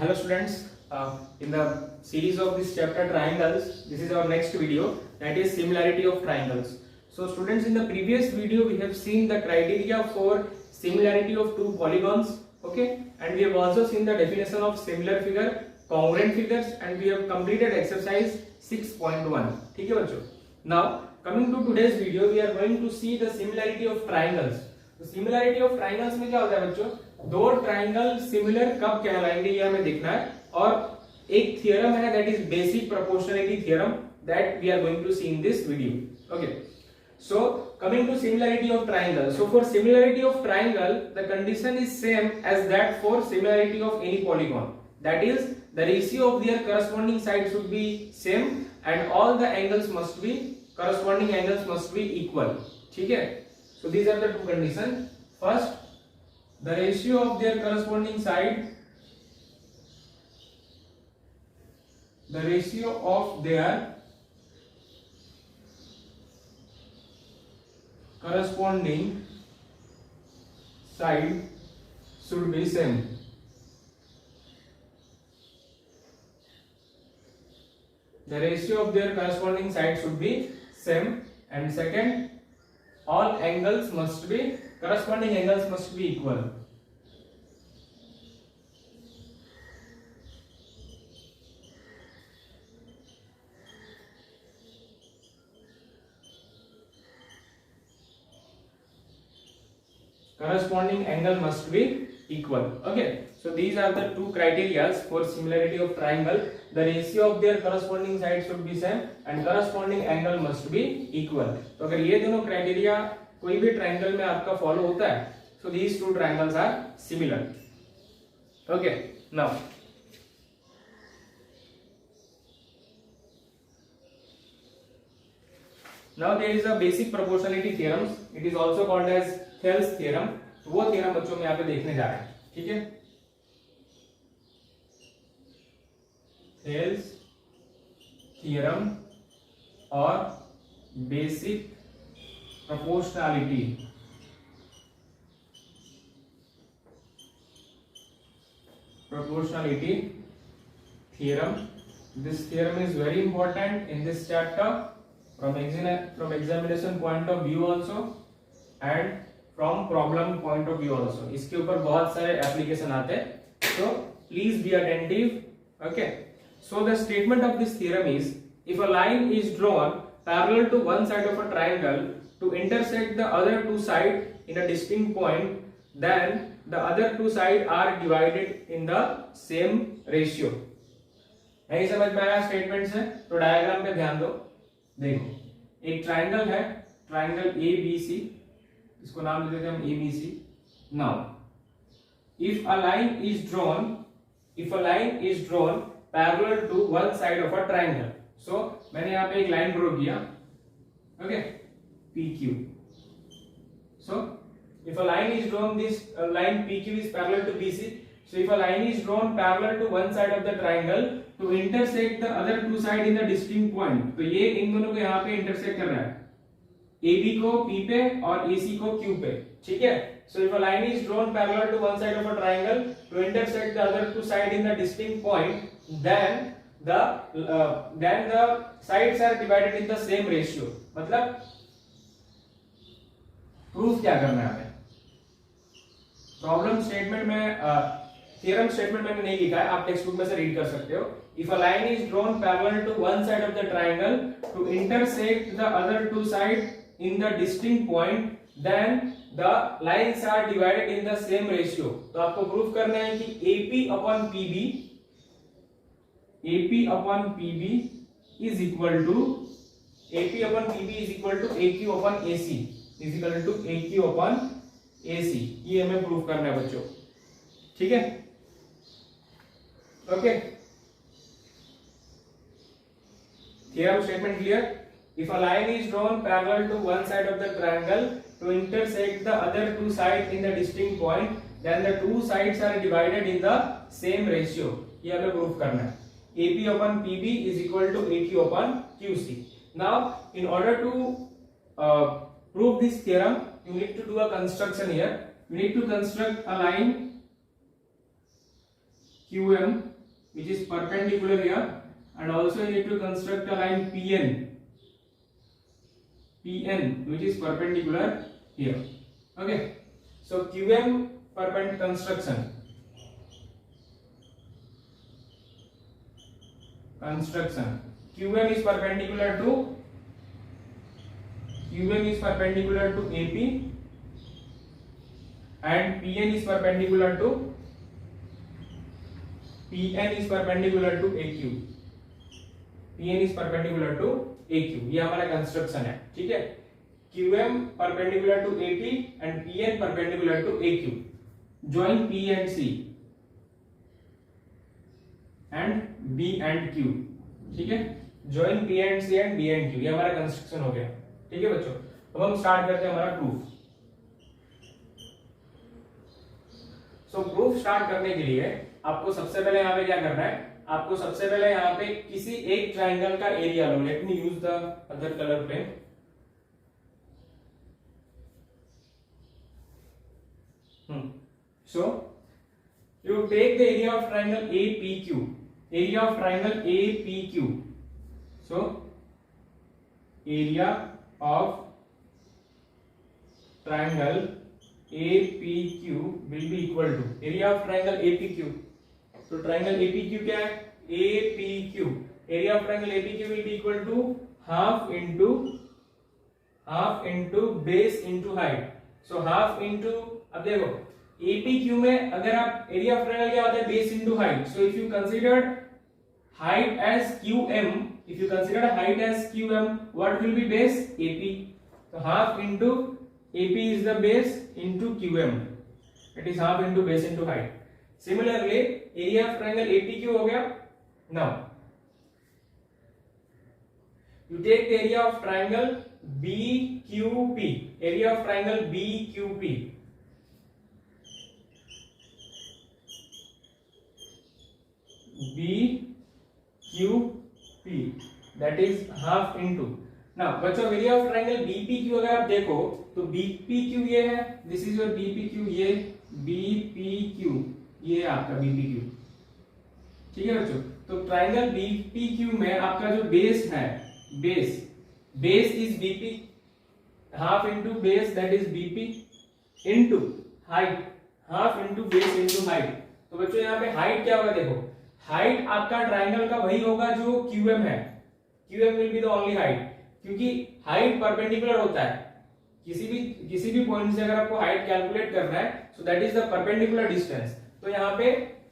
Hello students, in the series of this chapter triangles, this is our next video, that is similarity of triangles. So students, in the previous video we have seen the criteria for similarity of two polygons, okay, and we have also seen the definition of similar figure, congruent figures, and we have completed exercise 6.1. ठीक है बच्चों. Now coming to today's video, we are going to see the similarity of triangles. तो similarity of triangles में क्या होता है बच्चों, दो ट्राइंगल सिमिलर कब कहलाएंगे ये हमें देखना है, और एक थियरम है that is basic proportionality theorem that we are going to see in this video. Okay, so coming to similarity of triangle. So for similarity of triangle the condition is same as that for similarity of any polygon, that is the ratio of their corresponding side should be same and all the angles must be corresponding angles must be equal. ठीक है, so these are the two conditions. First, the ratio of their corresponding side, the ratio of their corresponding side should be same. The ratio of their corresponding side should be same. And second, all angles must be, corresponding angles must be equal. Corresponding angle must be equal. Okay, so these are the two criteria for similarity of triangle. The ratio of their corresponding sides should be same and corresponding angle must be equal. तो अगर ये दोनों criteria कोई भी triangle में आपका follow होता है, so these two triangles are similar. Okay, now there is a basic proportionality theorem. It is also called as Thales theorem. वो theorem बच्चों में यहाँ पे देखने जा रहे हैं. ठीक है, Thales theorem और basic proportionality. Theorem. This theorem is very important in this chapter from examination point of view also and from problem point of view also. इसके ऊपर बहुत सारे एप्लीकेशन आते हैं, so please be attentive. Okay, so the statement of this theorem is, if a line is drawn parallel to one side of a triangle to intersect the other two sides in a distinct point, then the other two sides are divided in the same ratio. नहीं समझ में आया statement से तो diagram पे ध्यान दो. देखो, एक ट्राइंगल है, ट्राइंगल ABC, इसको नाम दे देते हैं हम ABC. Now, if a line is drawn parallel to one side of a triangle, so मैंने यहाँ पे एक लाइन ड्रॉ किया, okay, PQ. So if a line is drawn, this line PQ is parallel to BC. So if a line is drawn parallel to one side of the triangle to intersect the other two side in a distinct point, तो ये इन दोनों को यहाँ पे intersect कर रहा है, AB को P पे और AC को Q पे. ठीक है, so if a line is drawn parallel to one side of a triangle to intersect the other two side in a distinct point, then the sides are divided in the same ratio. मतलब proof क्या करना है हमें, problem statement में theorem statement में नहीं लिखा है, आप टेक्स्ट बुक में से रीड कर सकते हो. If a line is drawn parallel to one side of the triangle to intersect the other two side in the distinct point, then the lines are divided in the same ratio. तो आपको proof करना है कि AP upon PB is equal to AP upon PB is equal to AQ upon AC is equal to AQ upon AC. ये हमें proof करना है बच्चों. ठीक है, okay, theorem statement clear. If a line is drawn parallel to one side of the triangle to intersect the other two sides in the distinct point, then the two sides are divided in the same ratio. ये हमें proof करना है. AP upon PB is equal to AQ upon QC. Now, in order to prove this theorem, you need to do a construction here. You need to construct a line QM which is perpendicular here, and also you need to construct a line PN which is perpendicular here. Okay, so QM perpendicular construction QM is perpendicular to AP and PN is perpendicular to AQ. ये हमारा construction है, ठीक है। QM perpendicular to AP and PN perpendicular to AQ. Join P and C and B and Q, ठीक है। Join P and C and B and Q, ये हमारा construction हो गया, ठीक है बच्चों। अब हम स्टार्ट करते हैं हमारा प्रूफ। सो प्रूफ स्टार्ट करने के लिए आपको सबसे पहले यहाँ पे क्या करना है, आपको सबसे पहले यहाँ पे किसी एक ट्राइंगल का एरिया लो। Let me use the other colour pen. So you take the area of triangle APQ, area of triangle APQ। So area of triangle APQ will be equal to area of triangle APQ। तो triangle APQ क्या है, APQ, area of triangle APQ will be equal to half into base into height। So half into, अब देखो APQ में अगर आप area of triangle क्या होता है, base into height. So if you consider height as QM, what will be base, AP। so half into AP is the base into QM, it is half into base into height। similarly area of triangle APQ हो गया। now you take the area of triangle BQP, area of triangle BQP। BQP that is half into। now बच्चों area of triangle BPQ अगर आप देखो तो BPQ ये है, this is your BPQ, ये BPQ, ये आपका BPQ, ठीक है बच्चों। तो ट्राइंगल BPQ में आपका जो बेस है, base is BP, half into base that is BP into height, half into base into height. तो बच्चों यहाँ पे हाइट क्या होगा, देखो हाइट आपका ट्राइंगल का वही होगा जो QM है, QM will be the only height, क्योंकि हाइट परपेंडिकुलर होता है। किसी भी पॉइंट से अगर आपको हाइट कैलकुलेट करना है, so that is the perpendicular distance. तो यहाँ पे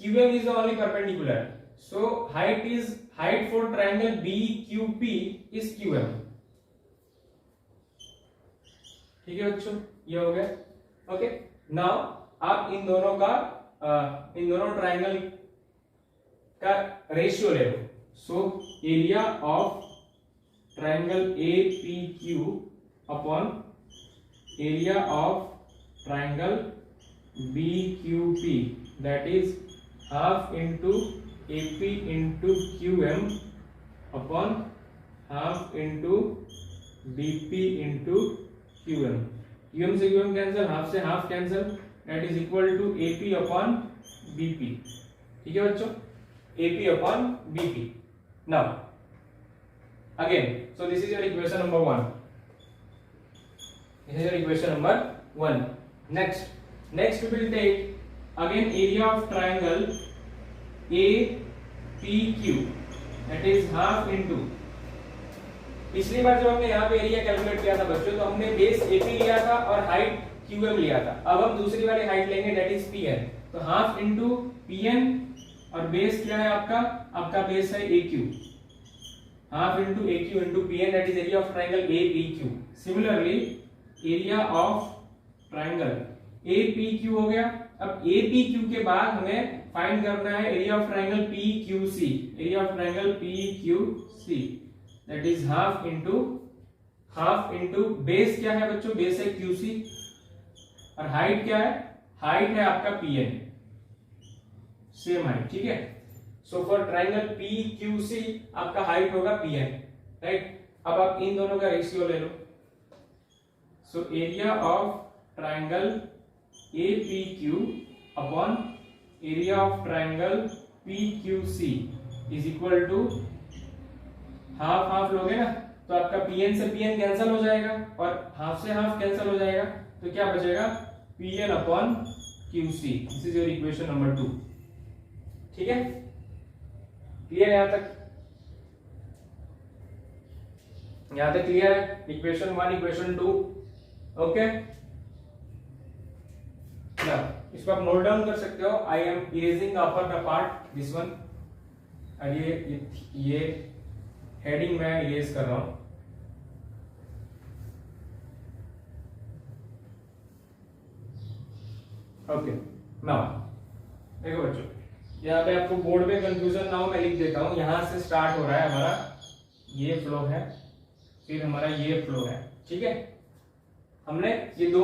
QM is the only perpendicular, so height for triangle BQP is QM, ठीक है बच्चों, ये हो गया। ओके, नाउ आप इन दोनों ट्राइंगल का रेशियो ले लो। So area of triangle APQ upon area of triangle BQP, that is half into AP into QM upon half into BP into QM। QM से QM कैंसिल, हाफ से half cancel, that is equal to AP upon BP, ठीक है बच्चों, AP upon BP। now again, so this is your equation number 1, next we will take again area of triangle APQ, that is half into, पिछली बार जब हमने यहाँ पे area calculate किया था बच्चों, तो हमने बेस AP लिया था और हाइट QM लिया था। अब हम दूसरी वाली हाइट लेंगे, दैट इज PN। तो हाफ इंटू PN और बेस क्या है आपका बेस है AQ, half into AQ into PN, that is area of triangle APQ। Similarly area of triangle APQ हो गया। अब APQ के बाद हमें फाइंड करना है area of triangle PQC, that is half into base क्या है बच्चों, बेस है QC और हाइट क्या है, हाइट है आपका PN, सेम हाइट, ठीक है। सो फॉर ट्राइंगल PQC आपका हाइट होगा PN, राइट। अब आप इन दोनों का रेशियो ले लो। So area of triangle APQ upon area of triangle P Q C is equal to half half लोगे ना तो आपका पीएन से पीएन कैंसिल हो जाएगा और हाफ से हाफ कैंसिल हो जाएगा, तो क्या बचेगा PN upon Q C. This is your equation number 2। ठीक है, क्लियर है? यहां तक क्लियर है? Equation 1 equation 2 okay. इसको आप नोट डाउन कर सकते हो। I am erasing upper part this one, और ये हेडिंग मैं इरेज कर रहा हूं। ओके नाउ देखो बच्चों, यहाँ पे आपको बोर्ड पे कंफ्यूजन ना हो, मैं लिख देता हूं। यहां से स्टार्ट हो रहा है हमारा, ये फ्लो है, फिर हमारा ये फ्लो है। ठीक है, हमने ये दो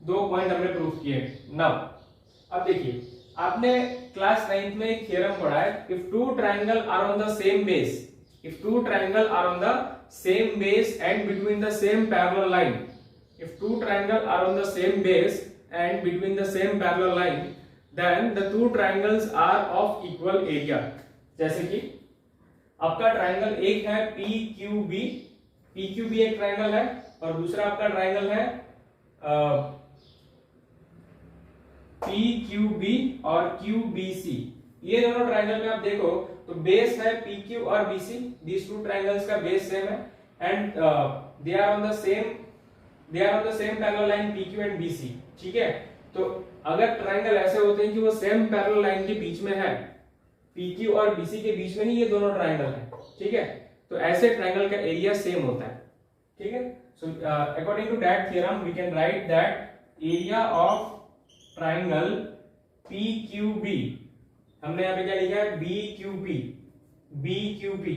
पॉइंट हमने प्रूफ किए। नाउ अब देखिए, आपने क्लास 9th में एक थ्योरम पढ़ा है, if two triangle are on the same base, if two triangle are on the same base and between the same parallel line, if two triangle are on the same base and between the same parallel line, then the two triangles are of equal area। जैसे कि आपका triangle एक है PQB, PQB एक triangle है, और दूसरा आपका ट्रायंगल है PQB और QBC। ये दोनों ट्रायंगल में आप देखो तो बेस है PQ और BC, these two triangles का बेस सेम है, and they are on the same parallel line PQ and BC। ठीक है, तो अगर ट्रायंगल ऐसे होते हैं कि वो सेम पैरेलल लाइन के बीच में है, PQ और BC के बीच में नहीं, ये दोनों ट्रायंगल है। ठीक है, तो ऐसे ट्रायंगल का एरिया सेम होता है। ठीक है, so according to that theorem we can write that area of triangle PQB, हमने यहाँ पे क्या लिखा है BQP,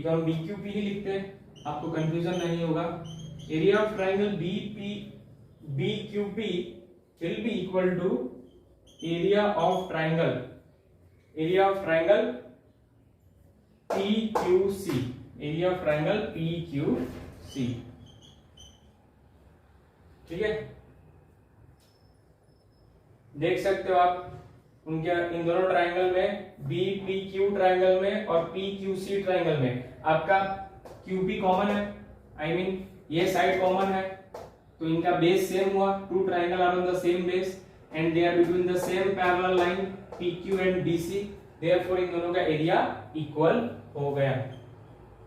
तो हम BQP ही लिखते हैं, आपको कंफ्यूजन नहीं होगा। Area of triangle BQP will be equal to area of triangle PQC, area of triangle PQC। ठीक है, देख सकते हो आप उनके इन दोनों ट्रायंगल में, BPQ ट्रायंगल में और PQC ट्रायंगल में आपका QP कॉमन है, आई मीन ये साइड कॉमन है, तो इनका बेस सेम हुआ। Two triangle are on the same base and they are between the same parallel line PQ and BC, therefore इन दोनों का एरिया इक्वल हो गया।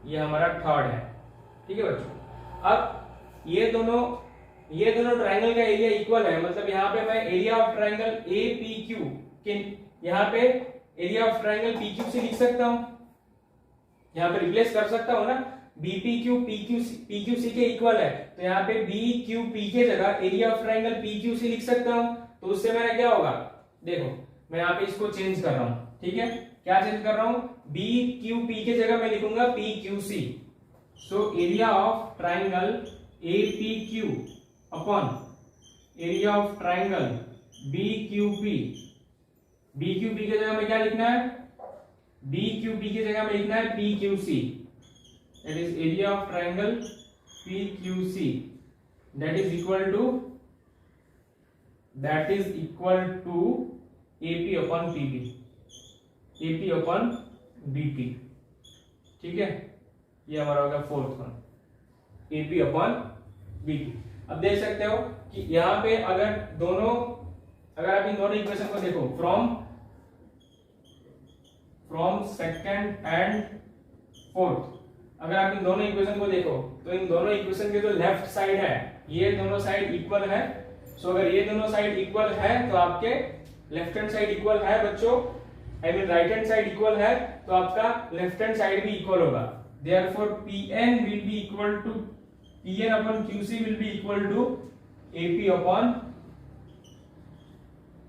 ये हमारा थर्ड है। ठीक है बच्चों, अब ये दोनों ट्रायंगल का एरिया इक्वल है, मतलब यहाँ पे मैं एरिया ऑफ ट्रायंगल APQ के यहाँ पे एरिया ऑफ ट्रायंगल PQC लिख सकता हूं, यहाँ पे रिप्लेस कर सकता हूं ना, BPQ PQC के इक्वल है, तो यहाँ पे BQP के जगह एरिया ऑफ ट्रायंगल PQC लिख सकता हूं। तो उससे मेरा क्या होगा, देखो मैं यहाँ पे इसको चेंज कर रहा हूं। ठीक है, क्या चेंज कर रहा हूं, BQP के जगह मैं लिखूंगा PQC। So area of triangle APQ upon area of triangle BQP, BQP के जगह में क्या लिखना है, BQP की जगह में लिखना है PQC, that is area of triangle PQC, that is equal to AP upon PP, AP upon BP। ठीक है, ये हमारा होगा fourth one, AP upon BP। अब देख सकते हो कि यहाँ पे अगर आप इन दोनों इक्वेशन को देखो, फ्रॉम सेकंड एंड फोर्थ, अगर आप इन दोनों इक्वेशन को देखो तो इन दोनों इक्वेशन के जो लेफ्ट साइड है, ये दोनों साइड इक्वल है। सो अगर ये दोनों साइड इक्वल है तो आपके लेफ्ट हैंड साइड इक्वल है बच्चों, I mean right hand side equal है, तो आपका लेफ्ट हैंड साइड भी इक्वल होगा। Therefore PN will be equal to PN upon QC will be equal to AP upon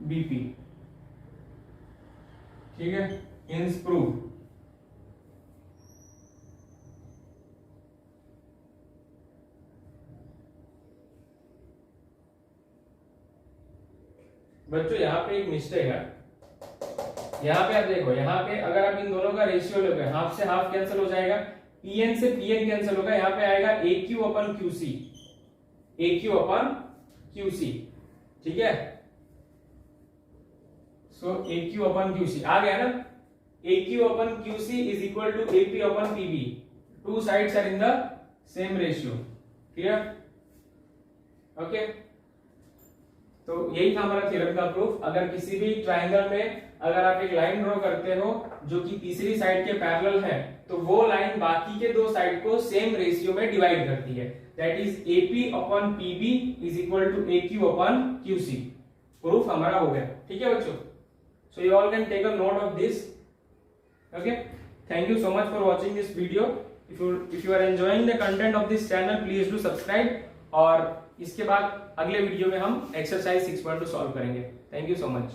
BP। ठीक है, hence proof। बच्चों यहाँ पे एक मिस्टेक है, यहाँ पे आप देखो, यहाँ पे अगर आप इन दोनों का रेशियो लोगे, हाफ से हाफ कैंसिल हो जाएगा, PN से PN कैंसिल होगा, यहाँ पे आएगा AQ अपन QC, AQ अपन QC। ठीक है, सो AQ अपन QC आ गया ना। AQ upon QC is equal to AP upon PB. Two sides are in the same ratio. Clear? Okay. तो यही था हमारा थ्योरम का प्रूफ। अगर किसी भी ट्राइंगल में अगर आप एक लाइन ड्रॉ करते हो जो कि तीसरी साइड के पैरेलल है, तो वो लाइन बाकी के दो साइड को सेम रेशियो में डिवाइड करती है। That is AP upon PB is equal to AQ upon QC। Proof हमारा हो गया। ठीक है बच्चों, so you all can take a note of this. Okay, thank you so much for watching this video. If you are enjoying the content of this channel, please do subscribe. और इसके बाद अगले वीडियो में हम exercise 6.2 solve करेंगे। Thank you so much.